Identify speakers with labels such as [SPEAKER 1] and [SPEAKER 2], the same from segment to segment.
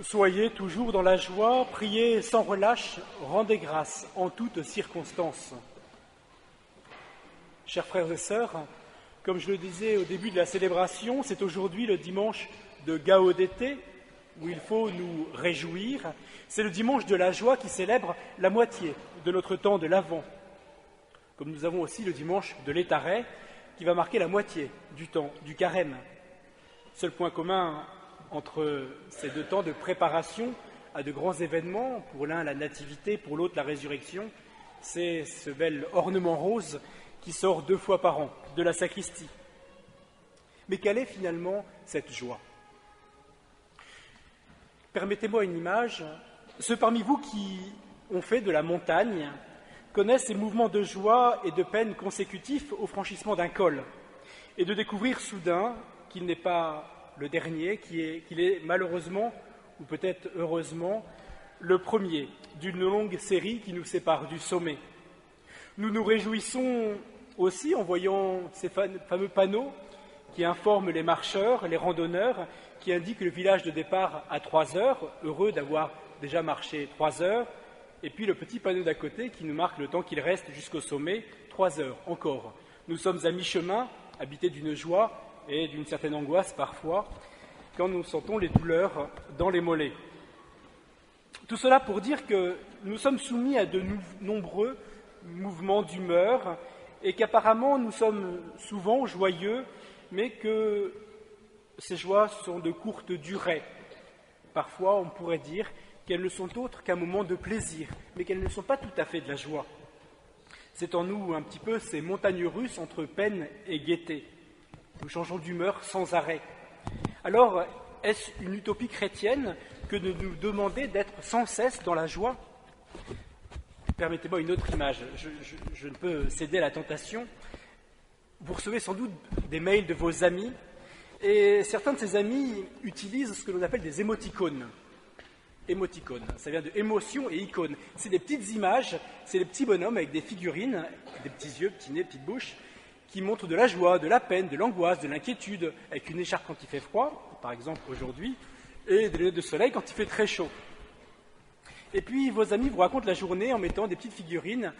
[SPEAKER 1] Soyez toujours dans la joie, priez sans relâche, rendez grâce en toutes circonstances. Chers frères et sœurs, comme je le disais au début de la célébration, c'est aujourd'hui le dimanche de Gaudété, où il faut nous réjouir. C'est le dimanche de la joie qui célèbre la moitié de notre temps de l'Avent. Comme nous avons aussi le dimanche de l'Étaré, qui va marquer la moitié du temps du Carême. Seul point commun entre ces deux temps de préparation à de grands événements, pour l'un la nativité, pour l'autre la résurrection, c'est ce bel ornement rose qui sort 2 fois par an de la sacristie. Mais quelle est finalement cette joie ? Permettez-moi une image. Ceux parmi vous qui ont fait de la montagne connaissent ces mouvements de joie et de peine consécutifs au franchissement d'un col, et de découvrir soudain qu'il n'est pas le dernier, qu'il est malheureusement, ou peut-être heureusement, le premier d'une longue série qui nous sépare du sommet. Nous nous réjouissons aussi en voyant ces fameux panneaux qui informent les marcheurs, les randonneurs, qui indiquent le village de départ à 3 heures, heureux d'avoir déjà marché 3 heures, et puis le petit panneau d'à côté qui nous marque le temps qu'il reste jusqu'au sommet, 3 heures encore. Nous sommes à mi-chemin, habités d'une joie et d'une certaine angoisse parfois, quand nous sentons les douleurs dans les mollets. Tout cela pour dire que nous sommes soumis à de nombreux mouvements d'humeur et qu'apparemment nous sommes souvent joyeux, mais que ces joies sont de courte durée. Parfois, on pourrait dire qu'elles ne sont autres qu'un moment de plaisir, mais qu'elles ne sont pas tout à fait de la joie. C'est en nous un petit peu ces montagnes russes entre peine et gaieté. Nous changeons d'humeur sans arrêt. Alors, est-ce une utopie chrétienne que de nous demander d'être sans cesse dans la joie ? Permettez-moi une autre image. Je ne peux céder à la tentation. Vous recevez sans doute des mails de vos amis, et certains de ces amis utilisent ce que l'on appelle des émoticônes. Émoticônes, ça vient de émotion et icône. C'est des petites images, c'est des petits bonhommes avec des figurines, des petits yeux, petits nez, petites bouches, qui montrent de la joie, de la peine, de l'angoisse, de l'inquiétude, avec une écharpe quand il fait froid, par exemple aujourd'hui, et des lunettes de soleil quand il fait très chaud. Et puis vos amis vous racontent la journée en mettant des petites figurines,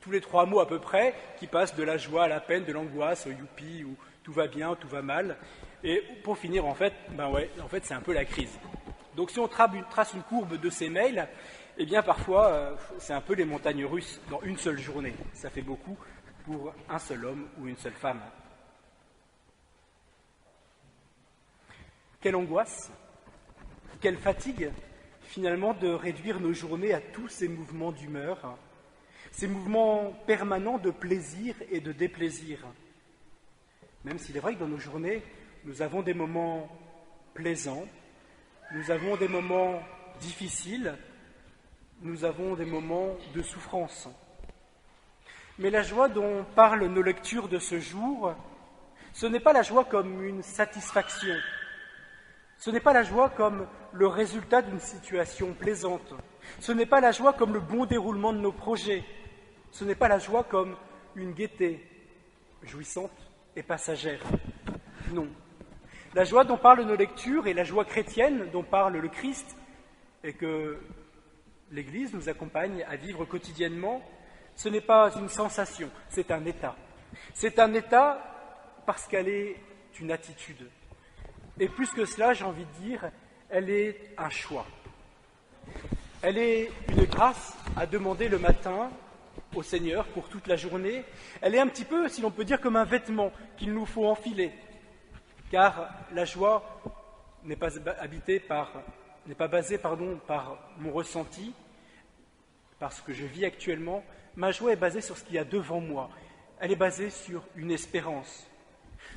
[SPEAKER 1] tous les 3 mots à peu près, qui passent de la joie à la peine, de l'angoisse au youpi, ou tout va bien, tout va mal. Et pour finir, en fait, c'est un peu la crise. Donc si on trace une courbe de ces mails, eh bien parfois, c'est un peu les montagnes russes dans une seule journée. Ça fait beaucoup pour un seul homme ou une seule femme. Quelle angoisse, quelle fatigue, finalement, de réduire nos journées à tous ces mouvements d'humeur, ces mouvements permanents de plaisir et de déplaisir. Même s'il est vrai que dans nos journées, nous avons des moments plaisants, nous avons des moments difficiles, nous avons des moments de souffrance. Mais la joie dont parlent nos lectures de ce jour, ce n'est pas la joie comme une satisfaction, ce n'est pas la joie comme le résultat d'une situation plaisante, ce n'est pas la joie comme le bon déroulement de nos projets, ce n'est pas la joie comme une gaieté jouissante et passagère. Non. La joie dont parlent nos lectures et la joie chrétienne dont parle le Christ et que l'Église nous accompagne à vivre quotidiennement, ce n'est pas une sensation, c'est un état. C'est un état parce qu'elle est une attitude. Et plus que cela, j'ai envie de dire, elle est un choix. Elle est une grâce à demander le matin au Seigneur pour toute la journée. Elle est un petit peu, si l'on peut dire, comme un vêtement qu'il nous faut enfiler. Car la joie n'est pas basée par mon ressenti, par ce que je vis actuellement. Ma joie est basée sur ce qu'il y a devant moi. Elle est basée sur une espérance,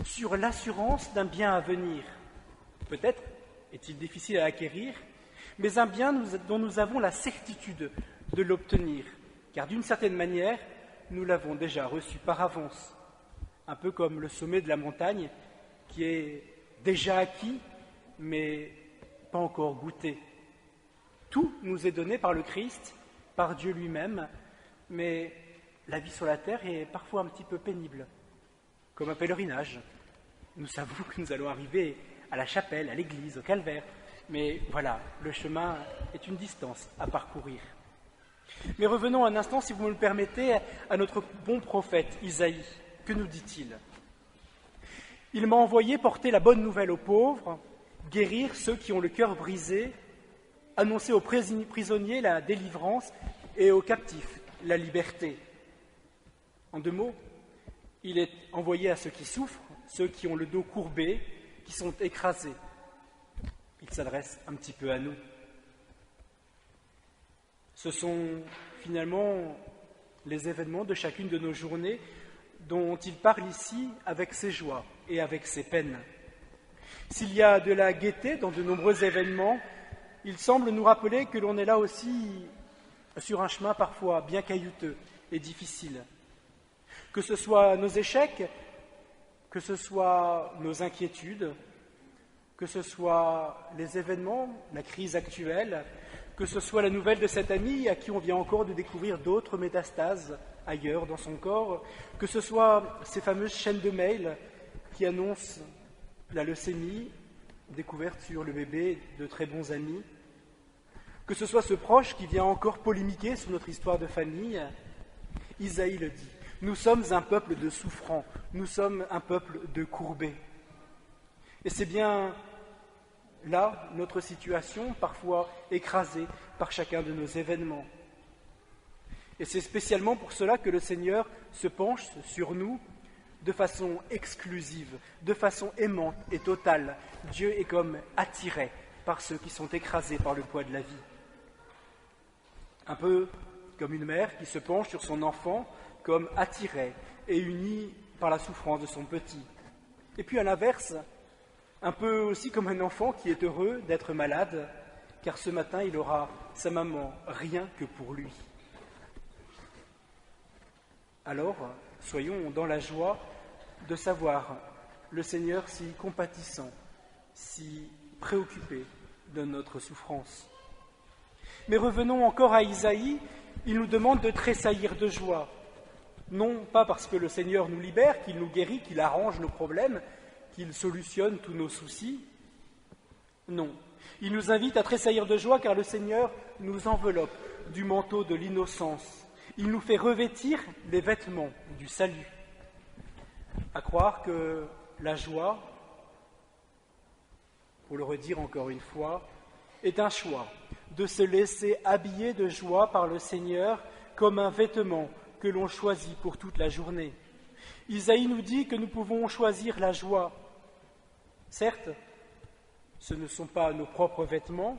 [SPEAKER 1] sur l'assurance d'un bien à venir. Peut-être est-il difficile à acquérir, mais un bien dont nous avons la certitude de l'obtenir, car d'une certaine manière, nous l'avons déjà reçu par avance, un peu comme le sommet de la montagne qui est déjà acquis, mais pas encore goûté. Tout nous est donné par le Christ, par Dieu lui-même, mais la vie sur la terre est parfois un petit peu pénible, comme un pèlerinage. Nous savons que nous allons arriver à la chapelle, à l'église, au calvaire, Mais voilà, le chemin est une distance à parcourir. Mais revenons un instant, si vous me le permettez, à notre bon prophète Isaïe. Que nous dit-il ? Il m'a envoyé porter la bonne nouvelle aux pauvres, guérir ceux qui ont le cœur brisé, annoncer aux prisonniers la délivrance et aux captifs la liberté. En 2 mots, il est envoyé à ceux qui souffrent, ceux qui ont le dos courbé, qui sont écrasés. Il s'adresse un petit peu à nous. Ce sont finalement les événements de chacune de nos journées dont il parle ici avec ses joies et avec ses peines. S'il y a de la gaieté dans de nombreux événements, il semble nous rappeler que l'on est là aussi sur un chemin parfois bien caillouteux et difficile. Que ce soit nos échecs, que ce soit nos inquiétudes, que ce soit les événements, la crise actuelle, que ce soit la nouvelle de cet ami à qui on vient encore de découvrir d'autres métastases ailleurs dans son corps, que ce soit ces fameuses chaînes de mails qui annoncent la leucémie, découverte sur le bébé de très bons amis, que ce soit ce proche qui vient encore polémiquer sur notre histoire de famille, Isaïe le dit, nous sommes un peuple de souffrants, nous sommes un peuple de courbés. Et c'est bien là notre situation, parfois écrasée par chacun de nos événements. Et c'est spécialement pour cela que le Seigneur se penche sur nous de façon exclusive, de façon aimante et totale. Dieu est comme attiré par ceux qui sont écrasés par le poids de la vie. Un peu comme une mère qui se penche sur son enfant, comme attirée et unie par la souffrance de son petit. Et puis à l'inverse, un peu aussi comme un enfant qui est heureux d'être malade, car ce matin il aura sa maman rien que pour lui. Alors, soyons dans la joie de savoir le Seigneur si compatissant, si préoccupé de notre souffrance. Mais revenons encore à Isaïe, il nous demande de tressaillir de joie. Non pas parce que le Seigneur nous libère, qu'il nous guérit, qu'il arrange nos problèmes, qu'il solutionne tous nos soucis. Non, il nous invite à tressaillir de joie car le Seigneur nous enveloppe du manteau de l'innocence. Il nous fait revêtir les vêtements du salut. À croire que la joie, pour le redire encore une fois, est un choix de se laisser habiller de joie par le Seigneur comme un vêtement que l'on choisit pour toute la journée. Isaïe nous dit que nous pouvons choisir la joie. Certes, ce ne sont pas nos propres vêtements,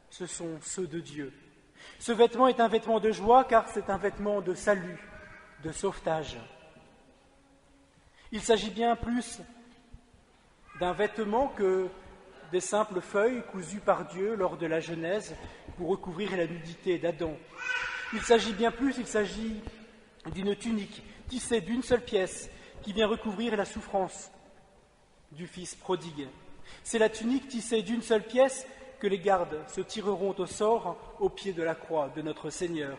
[SPEAKER 1] ce sont ceux de Dieu. Ce vêtement est un vêtement de joie car c'est un vêtement de salut, de sauvetage. Il s'agit bien plus d'un vêtement que des simples feuilles cousues par Dieu lors de la Genèse pour recouvrir la nudité d'Adam. Il s'agit bien plus, il s'agit d'une tunique tissée d'une seule pièce qui vient recouvrir la souffrance du fils prodigue. C'est la tunique tissée d'une seule pièce que les gardes se tireront au sort au pied de la croix de notre Seigneur.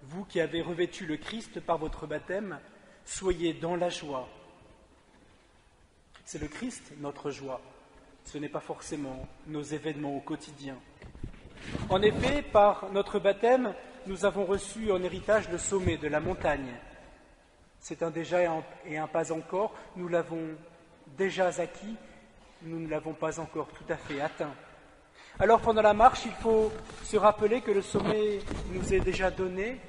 [SPEAKER 1] Vous qui avez revêtu le Christ par votre baptême, soyez dans la joie. C'est le Christ notre joie, ce n'est pas forcément nos événements au quotidien. En effet, par notre baptême, nous avons reçu en héritage le sommet de la montagne. C'est un déjà et un pas encore, nous l'avons déjà acquis, nous ne l'avons pas encore tout à fait atteint. Alors pendant la marche, il faut se rappeler que le sommet nous est déjà donné.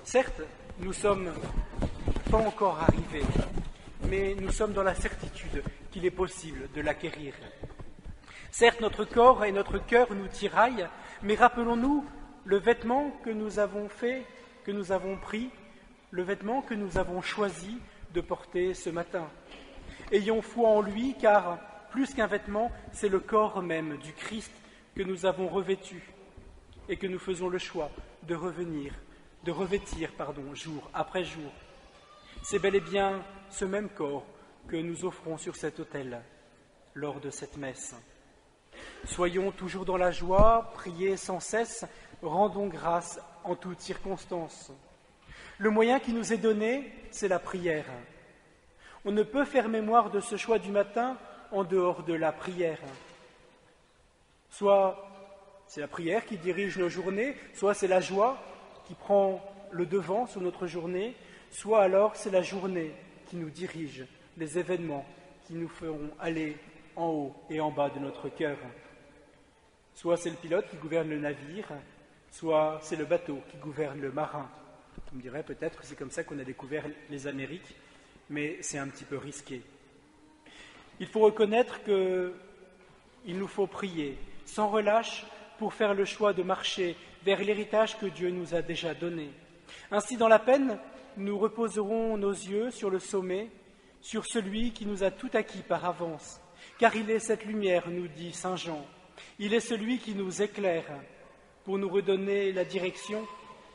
[SPEAKER 1] Certes, nous ne sommes pas encore arrivés, mais nous sommes dans la certitude qu'il est possible de l'acquérir. Certes, notre corps et notre cœur nous tiraillent, mais rappelons-nous le vêtement que nous avons fait, que nous avons pris, le vêtement que nous avons choisi de porter ce matin. Ayons foi en lui, car plus qu'un vêtement, c'est le corps même du Christ que nous avons revêtu et que nous faisons le choix de revêtir jour après jour. C'est bel et bien ce même corps que nous offrons sur cet autel lors de cette messe. Soyons toujours dans la joie, priez sans cesse, rendons grâce en toutes circonstances. Le moyen qui nous est donné, c'est la prière. On ne peut faire mémoire de ce choix du matin en dehors de la prière. Soit c'est la prière qui dirige nos journées, soit c'est la joie qui prend le devant sur notre journée, soit alors c'est la journée qui nous dirige, les événements qui nous feront aller en haut et en bas de notre cœur. Soit c'est le pilote qui gouverne le navire, soit c'est le bateau qui gouverne le marin. On me dirait peut-être que c'est comme ça qu'on a découvert les Amériques, mais c'est un petit peu risqué. Il faut reconnaître qu'il nous faut prier sans relâche pour faire le choix de marcher vers l'héritage que Dieu nous a déjà donné. Ainsi, dans la peine, nous reposerons nos yeux sur le sommet, sur celui qui nous a tout acquis par avance, car il est cette lumière, nous dit saint Jean. Il est celui qui nous éclaire pour nous redonner la direction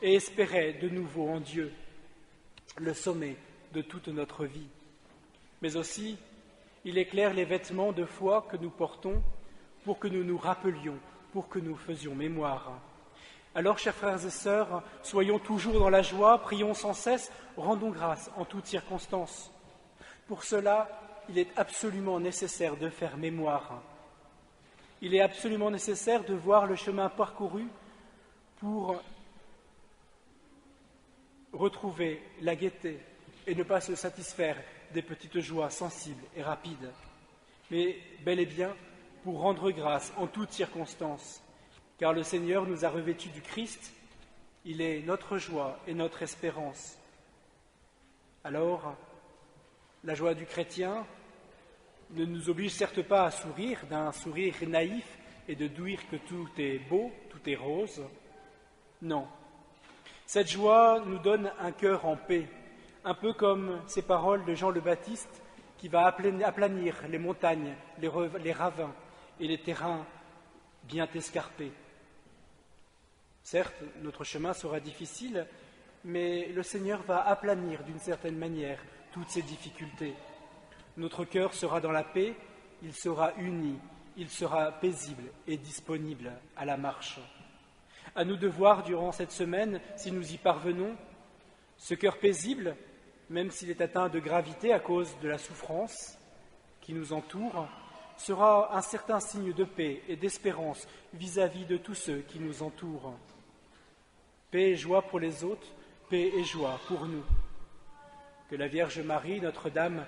[SPEAKER 1] et espérer de nouveau en Dieu, le sommet de toute notre vie. Mais aussi, il éclaire les vêtements de foi que nous portons pour que nous nous rappelions, pour que nous faisions mémoire. Alors, chers frères et sœurs, soyons toujours dans la joie, prions sans cesse, rendons grâce en toutes circonstances. Pour cela, il est absolument nécessaire de faire mémoire. Il est absolument nécessaire de voir le chemin parcouru pour retrouver la gaieté et ne pas se satisfaire des petites joies sensibles et rapides, mais bel et bien pour rendre grâce en toutes circonstances, car le Seigneur nous a revêtus du Christ, il est notre joie et notre espérance. Alors, la joie du chrétien ne nous oblige certes pas à sourire d'un sourire naïf et de dire que tout est beau, tout est rose. Non. Cette joie nous donne un cœur en paix, un peu comme ces paroles de Jean le Baptiste qui va aplanir les montagnes, les ravins et les terrains bien escarpés. Certes, notre chemin sera difficile, mais le Seigneur va aplanir d'une certaine manière toutes ces difficultés. Notre cœur sera dans la paix, il sera uni, il sera paisible et disponible à la marche. À nous de voir durant cette semaine, si nous y parvenons, ce cœur paisible, même s'il est atteint de gravité à cause de la souffrance qui nous entoure, sera un certain signe de paix et d'espérance vis-à-vis de tous ceux qui nous entourent. Paix et joie pour les autres, paix et joie pour nous. Que la Vierge Marie, Notre-Dame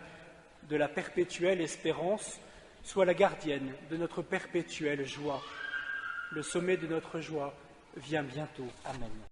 [SPEAKER 1] de la perpétuelle espérance, soit la gardienne de notre perpétuelle joie. Le sommet de notre joie vient bientôt. Amen.